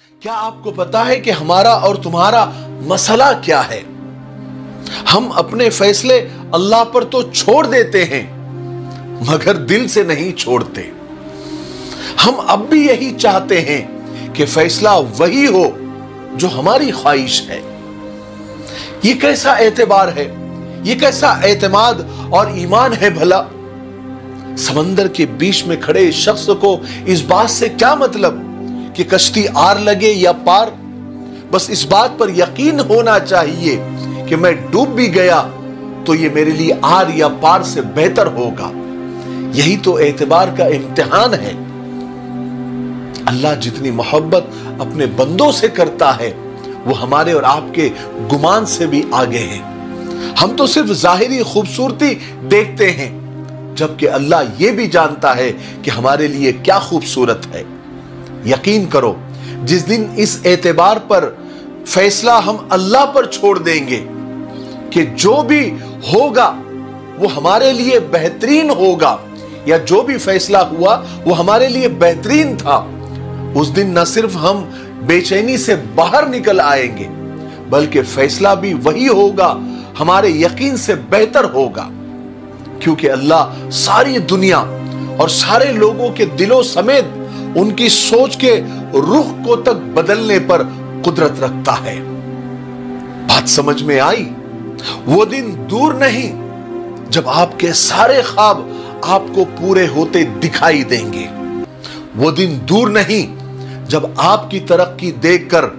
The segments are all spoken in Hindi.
क्या आपको पता है कि हमारा और तुम्हारा मसला क्या है? हम अपने फैसले अल्लाह पर तो छोड़ देते हैं मगर दिल से नहीं छोड़ते। हम अब भी यही चाहते हैं कि फैसला वही हो जो हमारी ख्वाहिश है। ये कैसा एतबार है, ये कैसा एतमाद और ईमान है भला? समंदर के बीच में खड़े इस शख्स को इस बात से क्या मतलब कि कश्ती आर लगे या पार, बस इस बात पर यकीन होना चाहिए कि मैं डूब भी गया तो ये मेरे लिए आर या पार से बेहतर होगा। यही तो एतबार का इम्तिहान है। अल्लाह जितनी मोहब्बत अपने बंदों से करता है वो हमारे और आपके गुमान से भी आगे है। हम तो सिर्फ जाहिरी खूबसूरती देखते हैं, जबकि अल्लाह ये भी जानता है कि हमारे लिए क्या खूबसूरत है। यकीन करो, जिस दिन इस एतबार पर फैसला हम अल्लाह पर छोड़ देंगे कि जो भी होगा वो हमारे लिए बेहतरीन होगा, या जो भी फैसला हुआ वो हमारे लिए बेहतरीन था, उस दिन न सिर्फ हम बेचैनी से बाहर निकल आएंगे बल्कि फैसला भी वही होगा, हमारे यकीन से बेहतर होगा। क्योंकि अल्लाह सारी दुनिया और सारे लोगों के दिलों समेत उनकी सोच के रुख को तक बदलने पर कुदरत रखता है। बात समझ में आई? वो दिन दूर नहीं जब आपके सारे ख्वाब आपको पूरे होते दिखाई देंगे। वो दिन दूर नहीं जब आपकी तरक्की देखकर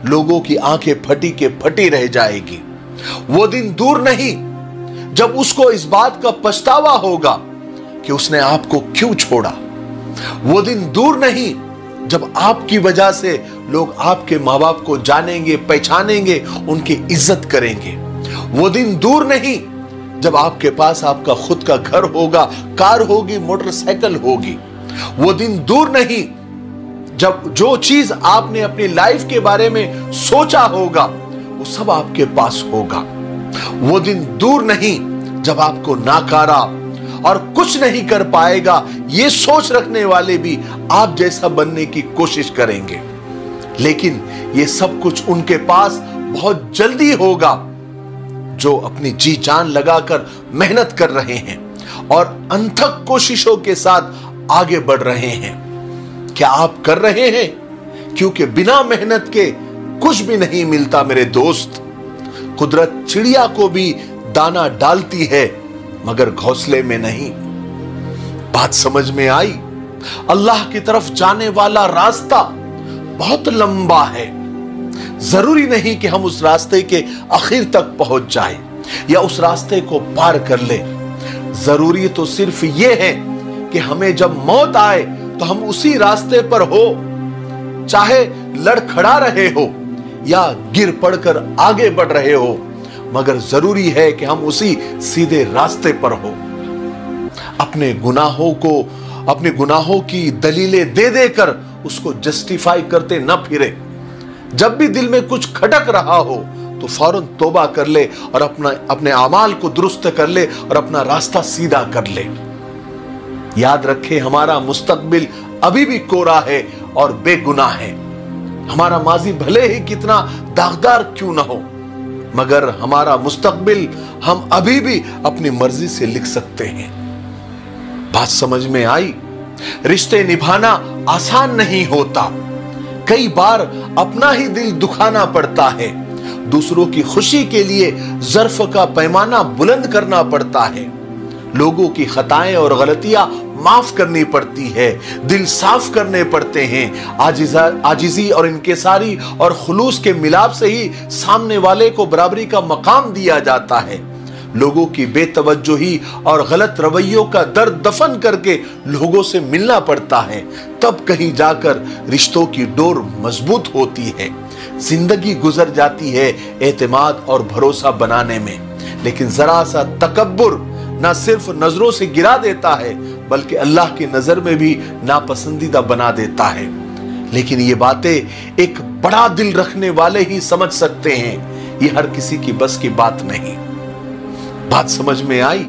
लोगों की आंखें फटी के फटी रह जाएगी। वो दिन दूर नहीं जब उसको इस बात का पछतावा होगा कि उसने आपको क्यों छोड़ा। वो दिन दूर नहीं जब आपकी वजह से लोग आपके माँ बाप को जानेंगे, पहचानेंगे, उनकी इज्जत करेंगे। वो दिन दूर नहीं जब आपके पास आपका खुद का घर होगा, कार होगी, मोटरसाइकिल होगी। वो दिन दूर नहीं जब जो चीज आपने अपनी लाइफ के बारे में सोचा होगा वो सब आपके पास होगा। वो दिन दूर नहीं जब आपको नाकारा और कुछ नहीं कर पाएगा ये सोच रखने वाले भी आप जैसा बनने की कोशिश करेंगे। लेकिन ये सब कुछ उनके पास बहुत जल्दी होगा जो अपनी जी जान लगाकर मेहनत कर रहे हैं और अनथक कोशिशों के साथ आगे बढ़ रहे हैं। क्या आप कर रहे हैं? क्योंकि बिना मेहनत के कुछ भी नहीं मिलता मेरे दोस्त। कुदरत चिड़िया को भी दाना डालती है मगर घोंसले में नहीं। बात समझ में आई? अल्लाह की तरफ जाने वाला रास्ता बहुत लंबा है। जरूरी नहीं कि हम उस रास्ते के आखिर तक पहुंच जाएं या उस रास्ते को पार कर लें। जरूरी तो सिर्फ यह है कि हमें जब मौत आए तो हम उसी रास्ते पर हो, चाहे लड़खड़ा रहे हो या गिर पड़कर आगे बढ़ रहे हो, मगर जरूरी है कि हम उसी सीधे रास्ते पर हो। अपने गुनाहों की दलीलें दे देकर उसको जस्टिफाई करते न फिरे। जब भी दिल में कुछ खटक रहा हो तो फौरन तौबा कर ले और अपने अमाल को दुरुस्त कर ले और अपना रास्ता सीधा कर ले। याद रखे, हमारा मुस्तकबिल अभी भी कोरा है और बेगुनाह है। हमारा माजी भले ही कितना दागदार क्यों ना हो, मगर हमारा मुस्तकबिल हम अभी भी अपनी मर्जी से लिख सकते हैं। बात समझ में आई? रिश्ते निभाना आसान नहीं होता। कई बार अपना ही दिल दुखाना पड़ता है। दूसरों की खुशी के लिए ज़र्फ का पैमाना बुलंद करना पड़ता है। लोगों की खताएं और गलतियां माफ करनी पड़ती है, दिल साफ करने पड़ते हैं। आजिज़ी और इनकिसारी और खुलूस के मिलाप से ही सामने वाले को बराबरी का मकाम दिया जाता है। लोगों की बेतवज्जोही और गलत रवैयों का दर्द दफन करके लोगों से मिलना पड़ता है, तब कहीं जाकर रिश्तों की डोर मजबूत होती है। जिंदगी गुजर जाती है एतमाद और भरोसा बनाने में, लेकिन जरा सा तकब्बुर ना सिर्फ नजरों से गिरा देता है बल्कि अल्लाह की नजर में भी नापसंदीदा बना देता है। लेकिन ये बातें एक बड़ा दिल रखने वाले ही समझ सकते हैं। ये हर किसी की बस की बात नहीं। बात समझ में आई?